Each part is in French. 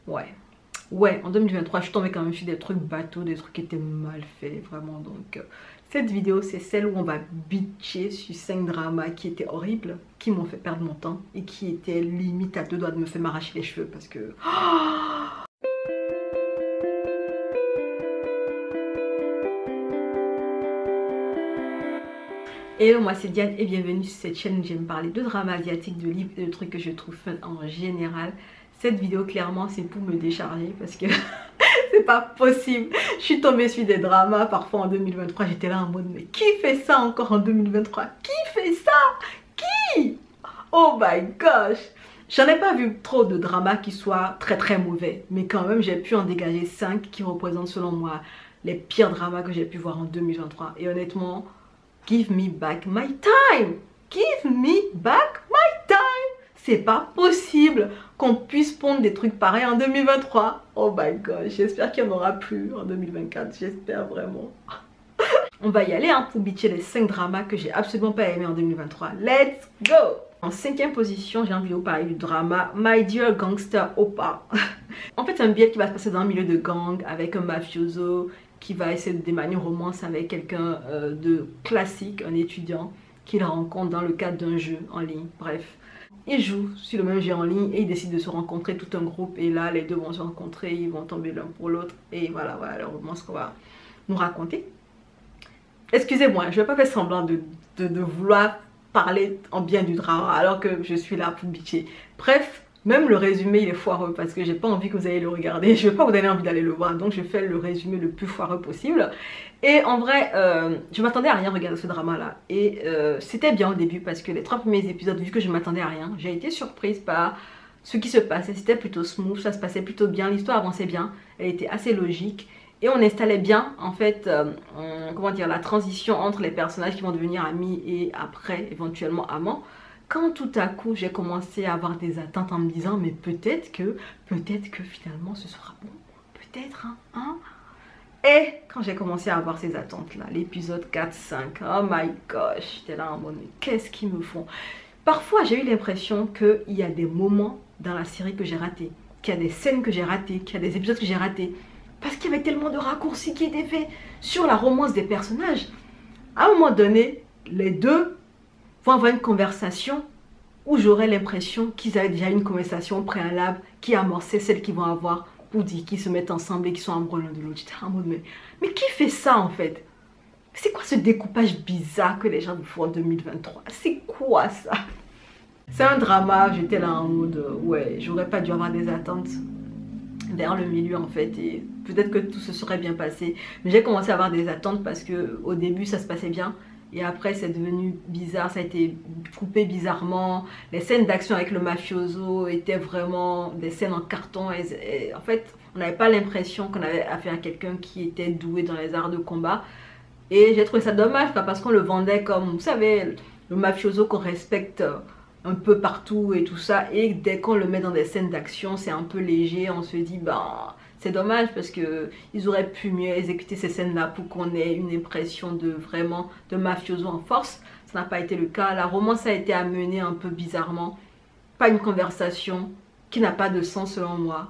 Ouais. Ouais, en 2023, je suis tombée quand même sur des trucs bateaux, des trucs qui étaient mal faits, vraiment. Donc, cette vidéo, c'est celle où on va bitcher sur 5 dramas qui étaient horribles, qui m'ont fait perdre mon temps et qui étaient limite à deux doigts de me faire m'arracher les cheveux parce que... Hello, moi c'est Diane et bienvenue sur cette chaîne où j'aime parler de dramas asiatiques, de livres et de trucs que je trouve fun en général. Cette vidéo, clairement, c'est pour me décharger parce que... c'est pas possible. Je suis tombée sur des dramas parfois en 2023. J'étais là en mode, mais qui fait ça encore en 2023? Qui fait ça? Qui? Oh my gosh. J'en ai pas vu trop de dramas qui soient très mauvais. Mais quand même, j'ai pu en dégager 5 qui représentent selon moi les pires dramas que j'ai pu voir en 2023. Et honnêtement, give me back my time. Give me back my time. C'est pas possible qu'on puisse pondre des trucs pareils en 2023. Oh my god, j'espère qu'il n'y en aura plus en 2024. J'espère vraiment. On va y aller hein, pour bitcher les 5 dramas que j'ai absolument pas aimé en 2023. Let's go! En 5e position, j'ai envie de vous parler du drama My Dear Gangster Oppa. En fait, c'est un billet qui va se passer dans un milieu de gang avec un mafioso qui va essayer de démarrer une romance avec quelqu'un de classique, un étudiant qu'il rencontre dans le cadre d'un jeu en ligne. Bref. Ils jouent sur le même jeu en ligne et ils décident de se rencontrer, tout un groupe. Et là, les deux vont se rencontrer, ils vont tomber l'un pour l'autre. Et voilà le romance qu'on va nous raconter. Excusez-moi, je ne vais pas faire semblant de vouloir parler en bien du drama alors que je suis là pour bitcher. Bref, même le résumé, il est foireux parce que j'ai pas envie que vous ayez le regarder. Je ne veux pas vous donner envie d'aller le voir. Donc, je fais le résumé le plus foireux possible. Et en vrai, je m'attendais à rien regarder ce drama-là. Et c'était bien au début parce que les 3 premiers épisodes, vu que je m'attendais à rien, j'ai été surprise par ce qui se passait. C'était plutôt smooth, ça se passait plutôt bien. L'histoire avançait bien, elle était assez logique. Et on installait bien, en fait, comment dire, la transition entre les personnages qui vont devenir amis et après, éventuellement, amants. Quand tout à coup, j'ai commencé à avoir des attentes en me disant, mais peut-être que finalement, ce sera bon. Peut-être, hein. Et quand j'ai commencé à avoir ces attentes-là, l'épisode 4-5, oh my gosh, j'étais là en mode, mais qu'est-ce qu'ils me font? Parfois, j'ai eu l'impression qu'il y a des moments dans la série que j'ai ratés, qu'il y a des scènes que j'ai ratées, qu'il y a des épisodes que j'ai ratés. Parce qu'il y avait tellement de raccourcis qui étaient faits sur la romance des personnages. À un moment donné, les deux vont avoir une conversation où j'aurais l'impression qu'ils avaient déjà une conversation préalable qui amorçait celle qu'ils vont avoir pour dire qu'ils se mettent ensemble et qu'ils sont amoureux l'un de l'autre. J'étais en mode, mais qui fait ça en fait? C'est quoi ce découpage bizarre que les gens font en 2023? C'est quoi ça? C'est un drama, j'étais là en mode, ouais, j'aurais pas dû avoir des attentes vers le milieu en fait et peut-être que tout se serait bien passé. Mais j'ai commencé à avoir des attentes parce que au début ça se passait bien. Et après, c'est devenu bizarre, ça a été coupé bizarrement. Les scènes d'action avec le mafioso étaient vraiment des scènes en carton. Et en fait, on n'avait pas l'impression qu'on avait affaire à quelqu'un qui était doué dans les arts de combat. Et j'ai trouvé ça dommage parce qu'on le vendait comme, vous savez, le mafioso qu'on respecte un peu partout et tout ça. Et dès qu'on le met dans des scènes d'action, c'est un peu léger. On se dit, bah... c'est dommage parce qu'ils auraient pu mieux exécuter ces scènes-là pour qu'on ait une impression de vraiment de mafioso en force. Ça n'a pas été le cas. La romance a été amenée un peu bizarrement. Pas une conversation qui n'a pas de sens selon moi.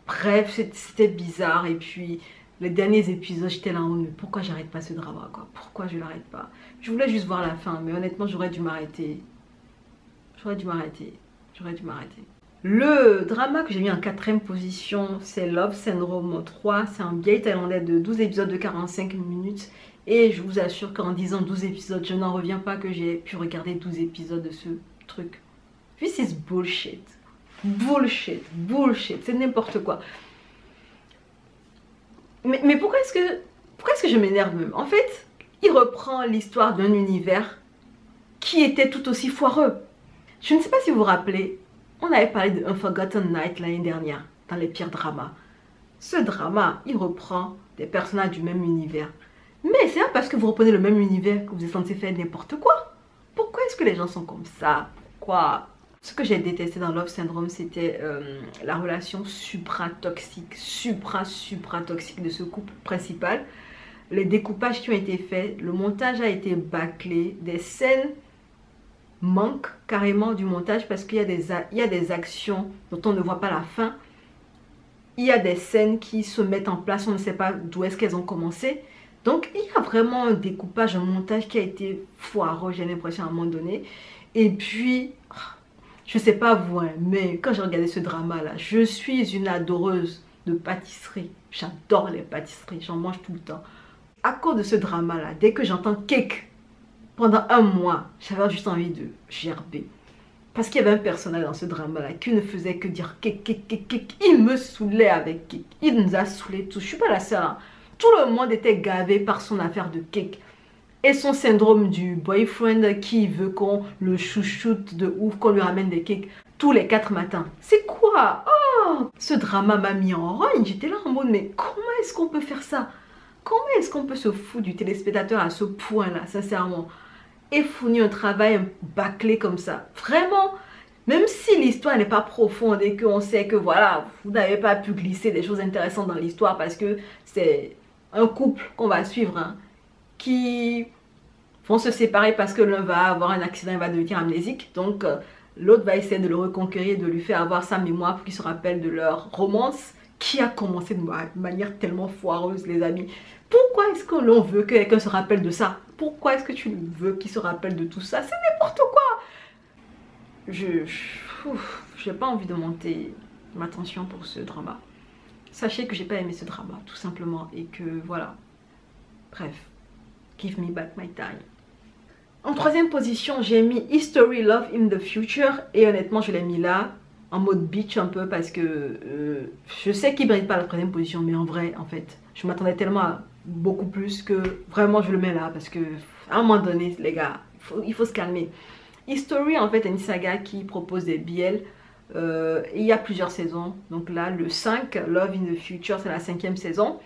Bref, c'était bizarre. Et puis, les derniers épisodes, j'étais là en mode, mais pourquoi j'arrête pas ce drama quoi? Pourquoi je l'arrête pas? Je voulais juste voir la fin, mais honnêtement, j'aurais dû m'arrêter. J'aurais dû m'arrêter. Le drama que j'ai mis en 4e position, c'est Love Syndrome 3. C'est un vieil thaïlandais de 12 épisodes de 45 minutes. Et je vous assure qu'en disant 12 épisodes, je n'en reviens pas que j'ai pu regarder 12 épisodes de ce truc. This is bullshit. Bullshit. C'est n'importe quoi. Mais pourquoi est-ce que je m'énerve même? En fait, il reprend l'histoire d'un univers qui était tout aussi foireux. Je ne sais pas si vous vous rappelez, on avait parlé de Unforgotten Night l'année dernière, dans les pires dramas. Ce drama, il reprend des personnages du même univers. Mais c'est pas parce que vous reprenez le même univers que vous êtes censé faire n'importe quoi. Pourquoi est-ce que les gens sont comme ça? Pourquoi? Ce que j'ai détesté dans Love Syndrome, c'était la relation supra-toxique de ce couple principal. Les découpages qui ont été faits, le montage a été bâclé, des scènes manque carrément du montage parce qu'il y a des actions dont on ne voit pas la fin. Il y a des scènes qui se mettent en place, on ne sait pas d'où est-ce qu'elles ont commencé. Donc, il y a vraiment un découpage, un montage qui a été foireux, j'ai l'impression à un moment donné. Et puis, je ne sais pas vous, hein, mais quand j'ai regardé ce drama-là, je suis une adoreuse de pâtisserie. J'adore les pâtisseries, j'en mange tout le temps. À cause de ce drama-là, dès que j'entends cake, pendant un mois, j'avais juste envie de gerber. Parce qu'il y avait un personnage dans ce drama-là qui ne faisait que dire cake, cake, cake, cake. Il me saoulait avec cake. Il nous a saoulés tous. Je ne suis pas la seule. Hein. Tout le monde était gavé par son affaire de cake. Et son syndrome du boyfriend qui veut qu'on le chouchoute de ouf, qu'on lui ramène des cakes tous les 4 matins. C'est quoi? Oh, ce drama m'a mis en rogne. J'étais là en mode, mais comment est-ce qu'on peut faire ça? Comment est-ce qu'on peut se foutre du téléspectateur à ce point-là, sincèrement? Et fournir un travail bâclé comme ça. Vraiment, même si l'histoire n'est pas profonde et qu'on sait que voilà, vous n'avez pas pu glisser des choses intéressantes dans l'histoire parce que c'est un couple qu'on va suivre, hein, qui vont se séparer parce que l'un va avoir un accident, il va devenir amnésique. Donc, l'autre va essayer de le reconquérir, de lui faire avoir sa mémoire pour qu'il se rappelle de leur romance qui a commencé de manière tellement foireuse, les amis. Pourquoi est-ce que l'on veut que quelqu'un se rappelle de ça? Pourquoi est-ce que tu veux qu'il se rappelle de tout ça? C'est n'importe quoi. Je n'ai pas envie de monter ma tension pour ce drama. Sachez que j'ai pas aimé ce drama, tout simplement. Et que voilà. Bref. Give me back my time. En troisième position, j'ai mis History Love in the Future. Et honnêtement, je l'ai mis là, en mode bitch un peu, parce que je sais qu'il ne mérite pas la troisième position. Mais en vrai, en fait, je m'attendais tellement à beaucoup plus que vraiment je le mets là. Parce que à un moment donné, les gars, il faut se calmer. History, en fait, est une saga qui propose des BL. Il y a plusieurs saisons. Donc là, le 5, Love in the Future, c'est la 5e saison.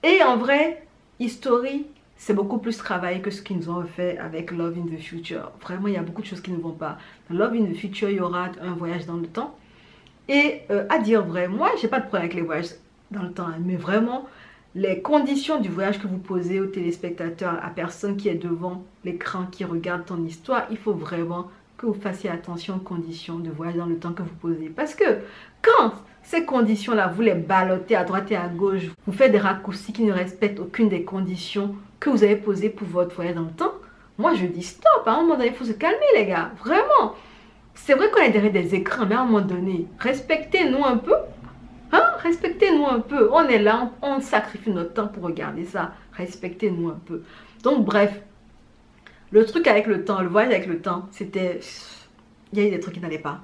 Et en vrai, History, c'est beaucoup plus travaillé que ce qu'ils nous ont fait avec Love in the Future. Vraiment, il y a beaucoup de choses qui ne vont pas. Dans Love in the Future, il y aura un voyage dans le temps. Et à dire vrai, moi, j'ai pas de problème avec les voyages dans le temps. Hein, mais vraiment, les conditions du voyage que vous posez au téléspectateur, à personne qui est devant l'écran, qui regarde ton histoire, il faut vraiment que vous fassiez attention aux conditions de voyage dans le temps que vous posez. Parce que quand ces conditions-là, vous les ballottez à droite et à gauche, vous faites des raccourcis qui ne respectent aucune des conditions que vous avez posées pour votre voyage dans le temps, moi je dis stop, à un moment donné, il faut se calmer les gars, vraiment. C'est vrai qu'on est derrière des écrans, mais à un moment donné, respectez-nous un peu. Hein? Respectez-nous un peu. On est là, on sacrifie notre temps pour regarder ça. Respectez-nous un peu. Donc bref, le truc avec le temps, le voyage avec le temps, c'était... Il y a eu des trucs qui n'allaient pas.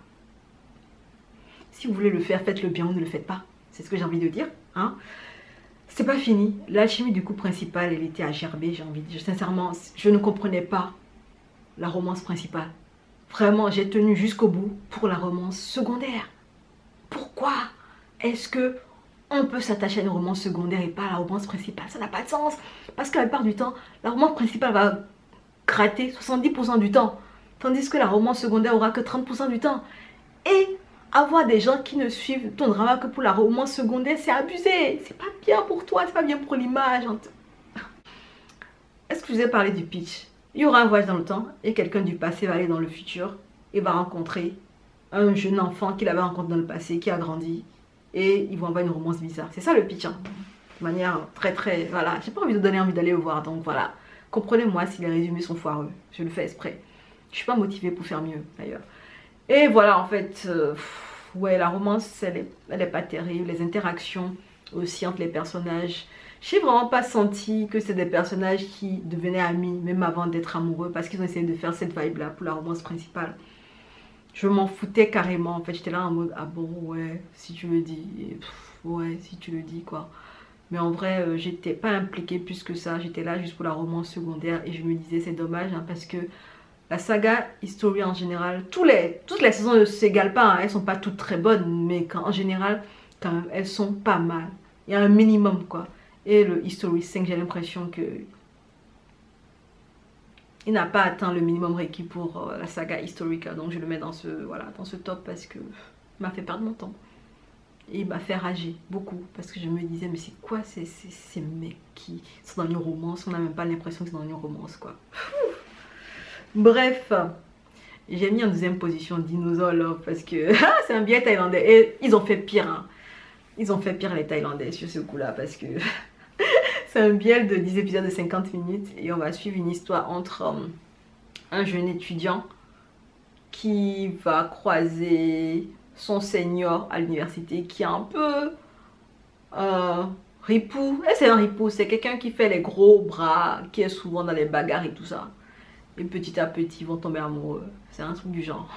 Si vous voulez le faire, faites-le bien ou ne le faites pas. C'est ce que j'ai envie de dire. Hein? C'est pas fini. L'alchimie du coup principal, elle était à gerber, j'ai envie de dire. Sincèrement, je ne comprenais pas la romance principale. Vraiment, j'ai tenu jusqu'au bout pour la romance secondaire. Pourquoi est-ce que on peut s'attacher à une romance secondaire et pas à la romance principale? Ça n'a pas de sens. Parce qu'à la part du temps, la romance principale va gratter 70% du temps. Tandis que la romance secondaire aura que 30% du temps. Et avoir des gens qui ne suivent ton drama que pour la romance secondaire, c'est abusé. C'est pas bien pour toi, c'est pas bien pour l'image. Est-ce que je vous ai parlé du pitch? Il y aura un voyage dans le temps et quelqu'un du passé va aller dans le futur et va rencontrer un jeune enfant qu'il avait rencontré dans le passé, qui a grandi. Et ils vont avoir une romance bizarre. C'est ça le pitch, hein. De manière très, voilà. J'ai pas envie de donner envie d'aller le voir, donc voilà. Comprenez-moi si les résumés sont foireux. Je le fais exprès. Je suis pas motivée pour faire mieux, d'ailleurs. Et voilà, en fait, ouais, la romance, elle est pas terrible. Les interactions aussi entre les personnages. J'ai vraiment pas senti que c'est des personnages qui devenaient amis, même avant d'être amoureux, parce qu'ils ont essayé de faire cette vibe-là pour la romance principale. Je m'en foutais carrément, en fait, j'étais là en mode, ah bon, ouais, si tu le dis, ouais, si tu le dis, quoi. Mais en vrai, j'étais pas impliquée plus que ça, j'étais là juste pour la romance secondaire, et je me disais, c'est dommage, hein, parce que la saga History en général, toutes les saisons ne s'égalent pas, hein, elles sont pas toutes très bonnes, mais en général, quand même, elles sont pas mal. Il y a un minimum, quoi. Et le History 5, j'ai l'impression que il n'a pas atteint le minimum requis pour la saga Historica. Donc je le mets dans ce, voilà, dans ce top parce que il m'a fait perdre mon temps. Et il m'a fait rager beaucoup. Parce que je me disais, mais c'est quoi ces mecs qui sont dans une romance? On n'a même pas l'impression qu'ils sont dans une romance, quoi. Bref. J'ai mis en deuxième position Dinosaur Love parce que c'est un billet thaïlandais. Et ils ont fait pire. Hein. Ils ont fait pire les Thaïlandais sur ce coup-là parce que c'est un billet de 10 épisodes de 50 minutes. Et on va suivre une histoire entre un jeune étudiant qui va croiser son senior à l'université qui est un peu ripou. Et c'est un ripou, c'est quelqu'un qui fait les gros bras, qui est souvent dans les bagarres et tout ça. Et petit à petit, ils vont tomber amoureux. C'est un truc du genre.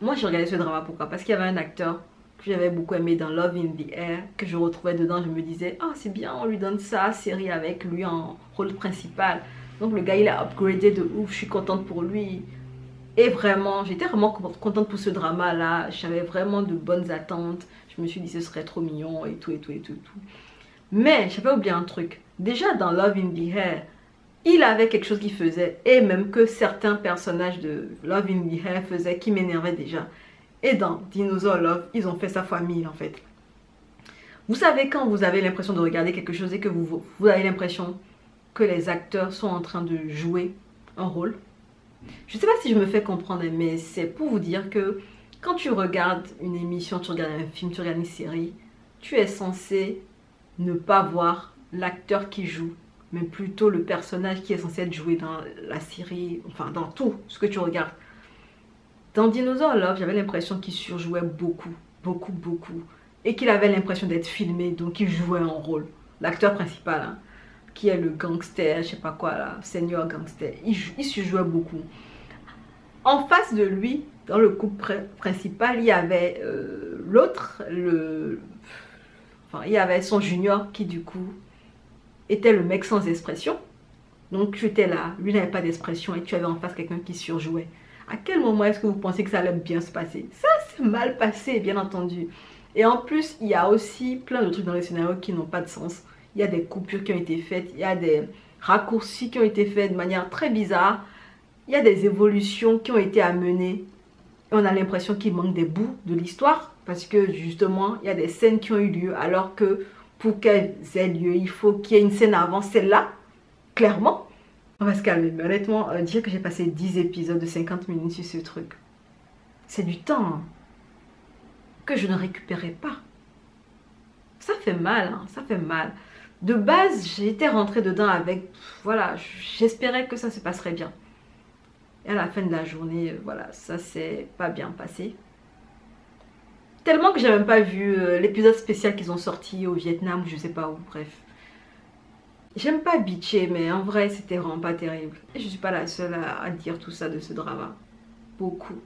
Moi, j'ai regardé ce drama, pourquoi? Parce qu'il y avait un acteur que j'avais beaucoup aimé dans Love in the Air, que je retrouvais dedans. Je me disais, ah, c'est bien, on lui donne ça, série avec lui en rôle principal. Donc le gars, il a upgradé de ouf, je suis contente pour lui. Et vraiment, j'étais vraiment contente pour ce drama-là. J'avais vraiment de bonnes attentes. Je me suis dit, ce serait trop mignon et tout, et tout, et tout, et tout. Mais j'avais oublié un truc. Déjà dans Love in the Air, il avait quelque chose qu'il faisait, et même que certains personnages de Love in the Air faisaient, qui m'énervaient déjà. Et dans Dinosaur Love, ils ont fait sa famille en fait. Vous savez quand vous avez l'impression de regarder quelque chose et que vous avez l'impression que les acteurs sont en train de jouer un rôle. Je ne sais pas si je me fais comprendre, mais c'est pour vous dire que quand tu regardes une émission, tu regardes un film, tu regardes une série, tu es censé ne pas voir l'acteur qui joue, mais plutôt le personnage qui est censé être joué dans la série, enfin dans tout ce que tu regardes. Dans Dinosaur Love, j'avais l'impression qu'il surjouait beaucoup, beaucoup, beaucoup. Et qu'il avait l'impression d'être filmé, donc il jouait un rôle. L'acteur principal, hein, qui est le gangster, je sais pas quoi là, senior gangster, il surjouait beaucoup. En face de lui, dans le couple principal, il y avait l'autre, il y avait son junior qui du coup était le mec sans expression. Donc tu étais là, lui n'avait pas d'expression et tu avais en face quelqu'un qui surjouait. À quel moment est-ce que vous pensez que ça allait bien se passer? Ça s'est mal passé, bien entendu. Et en plus, il y a aussi plein de trucs dans les scénarios qui n'ont pas de sens. Il y a des coupures qui ont été faites, il y a des raccourcis qui ont été faits de manière très bizarre. Il y a des évolutions qui ont été amenées. Et on a l'impression qu'il manque des bouts de l'histoire. Parce que justement, il y a des scènes qui ont eu lieu. Alors que pour qu'elles aient lieu, il faut qu'il y ait une scène avant celle-là. Clairement. On va se calmer. Mais honnêtement, dire que j'ai passé 10 épisodes de 50 minutes sur ce truc. C'est du temps hein, que je ne récupérais pas. Ça fait mal, hein, ça fait mal. De base, j'étais rentrée dedans avec... Voilà, j'espérais que ça se passerait bien. Et à la fin de la journée, voilà, ça s'est pas bien passé. Tellement que j'ai même pas vu l'épisode spécial qu'ils ont sorti au Vietnam ou je sais pas où, bref. J'aime pas bitcher, mais en vrai, c'était vraiment pas terrible. Et je suis pas la seule à dire tout ça de ce drama. Beaucoup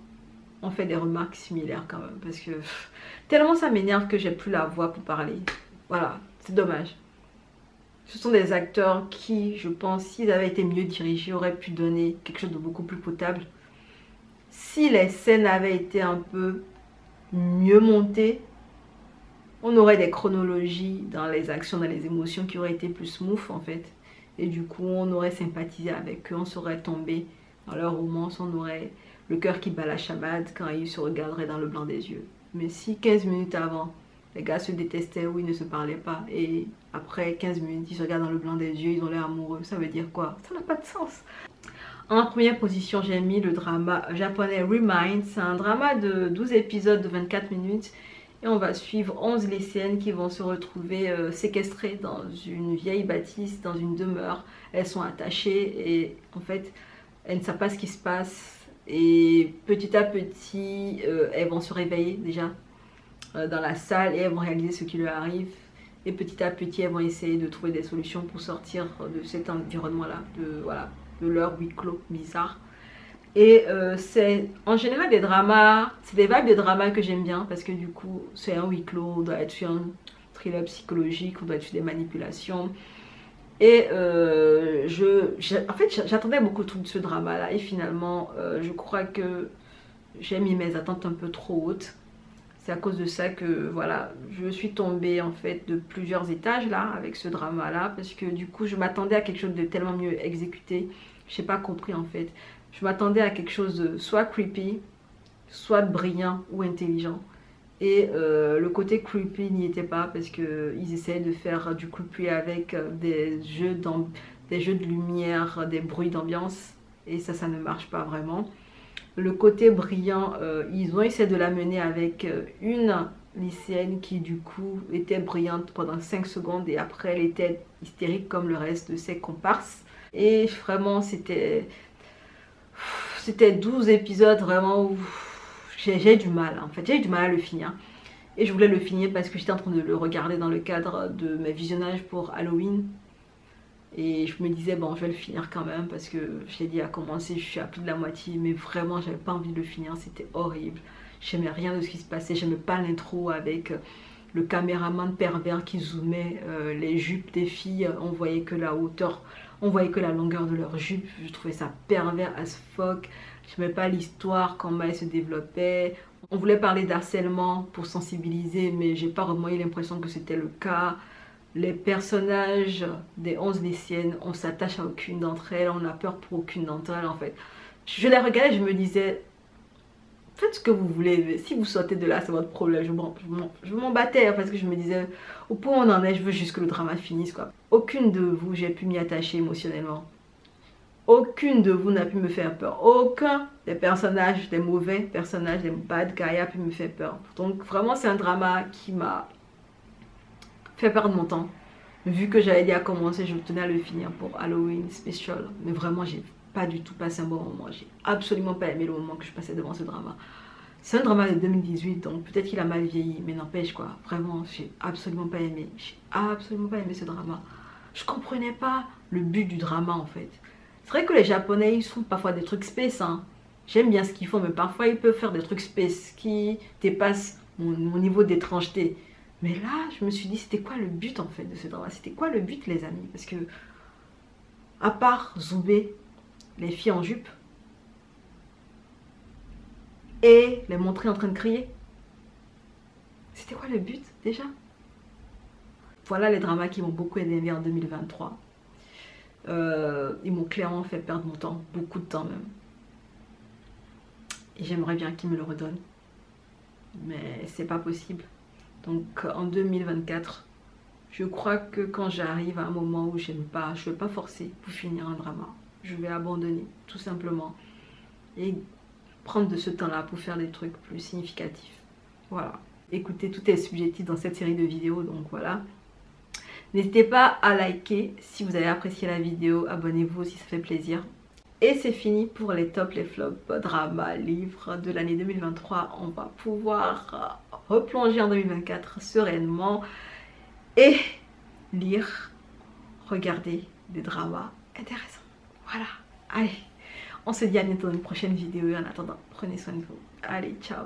ont fait des remarques similaires quand même, parce que tellement ça m'énerve que j'ai plus la voix pour parler. Voilà, c'est dommage. Ce sont des acteurs qui, je pense, s'ils avaient été mieux dirigés, auraient pu donner quelque chose de beaucoup plus potable. Si les scènes avaient été un peu mieux montées, on aurait des chronologies dans les actions, dans les émotions qui auraient été plus smooth en fait. Et du coup, on aurait sympathisé avec eux, on serait tombé dans leur romance, on aurait le cœur qui bat la chamade quand ils se regarderaient dans le blanc des yeux. Mais si 15 minutes avant, les gars se détestaient ou ils ne se parlaient pas, et après 15 minutes, ils se regardent dans le blanc des yeux, ils ont l'air amoureux, ça veut dire quoi? Ça n'a pas de sens. En première position, j'ai mis le drama japonais Remind. C'est un drama de 12 épisodes de 24 minutes. Et on va suivre 11 lycéennes qui vont se retrouver séquestrées dans une vieille bâtisse, dans une demeure. Elles sont attachées et en fait, elles ne savent pas ce qui se passe. Et petit à petit, elles vont se réveiller déjà dans la salle et elles vont réaliser ce qui leur arrive. Et petit à petit, elles vont essayer de trouver des solutions pour sortir de cet environnement-là, de leur huis clos bizarre. Et c'est en général des dramas, c'est des vibes de drama que j'aime bien parce que du coup c'est un huis clos, on doit être sur un thriller psychologique, on doit être sur des manipulations. Et en fait j'attendais beaucoup de ce drama là et finalement je crois que j'ai mis mes attentes un peu trop hautes. C'est à cause de ça que voilà, je suis tombée en fait de plusieurs étages là avec ce drama là parce que du coup je m'attendais à quelque chose de tellement mieux exécuté. Je n'ai pas compris en fait. Je m'attendais à quelque chose de soit creepy, soit brillant ou intelligent. Et le côté creepy n'y était pas parce qu'ils essayaient de faire du creepy avec des jeux de lumière, des bruits d'ambiance. Et ça ne marche pas vraiment. le côté brillant, ils ont essayé de l'amener avec une lycéenne qui du coup était brillante pendant 5 secondes et après elle était hystérique comme le reste de ses comparses. Et vraiment c'était 12 épisodes vraiment où j'ai du mal en fait, j'ai eu du mal à le finir. Et je voulais le finir parce que j'étais en train de le regarder dans le cadre de mes visionnages pour Halloween. Et je me disais, bon, je vais le finir quand même parce que j'ai dit à commencer, je suis à plus de la moitié, mais vraiment, j'avais pas envie de le finir, c'était horrible. J'aimais rien de ce qui se passait, j'aimais pas l'intro avec le caméraman pervers qui zoomait les jupes des filles, on voyait que la hauteur, on voyait que la longueur de leurs jupes, je trouvais ça pervers as fuck. J'aimais pas l'histoire, comment elle se développait. On voulait parler d'harcèlement pour sensibiliser, mais j'ai pas vraiment eu l'impression que c'était le cas. Les personnages des 11 lycéennes, on s'attache à aucune d'entre elles, on a peur pour aucune d'entre elles en fait. Je les regardais, je me disais, faites ce que vous voulez, si vous sortez de là, c'est votre problème. Je m'en battais parce que je me disais, au point où on en est, je veux juste que le drama finisse quoi. Aucune de vous, j'ai pu m'y attacher émotionnellement. Aucune de vous n'a pu me faire peur. Aucun des personnages, des mauvais personnages, des bad guys a pu me faire peur. Donc vraiment, c'est un drama qui m'a fait perdre mon temps. Vu que j'avais dit à commencer, je tenais à le finir pour Halloween Special. Mais vraiment, j'ai pas du tout passé un bon moment. J'ai absolument pas aimé le moment que je passais devant ce drama. C'est un drama de 2018, donc peut-être qu'il a mal vieilli, mais n'empêche quoi. Vraiment, j'ai absolument pas aimé. J'ai absolument pas aimé ce drama. Je comprenais pas le but du drama en fait. C'est vrai que les Japonais, ils font parfois des trucs space, hein. J'aime bien ce qu'ils font, mais parfois ils peuvent faire des trucs space qui dépassent mon niveau d'étrangeté. Mais là, je me suis dit, c'était quoi le but en fait de ce drama? C'était quoi le but les amis? Parce que, à part zoomer les filles en jupe et les montrer en train de crier, c'était quoi le but déjà? Voilà les dramas qui m'ont beaucoup aidé en 2023. Ils m'ont clairement fait perdre mon temps, beaucoup de temps même. Et j'aimerais bien qu'ils me le redonnent. Mais c'est pas possible. Donc en 2024, je crois que quand j'arrive à un moment où j'aime pas, je ne vais pas forcer pour finir un drama. Je vais abandonner, tout simplement. Et prendre de ce temps-là pour faire des trucs plus significatifs. Voilà. Écoutez, tout est subjectif dans cette série de vidéos, donc voilà. N'hésitez pas à liker si vous avez apprécié la vidéo. Abonnez-vous si ça fait plaisir. Et c'est fini pour les tops, les flops, drama, livres de l'année 2023. On va pouvoir replonger en 2024 sereinement et lire, regarder des dramas intéressants. Voilà. Allez, on se dit à bientôt dans une prochaine vidéo. Et en attendant, prenez soin de vous. Allez, ciao.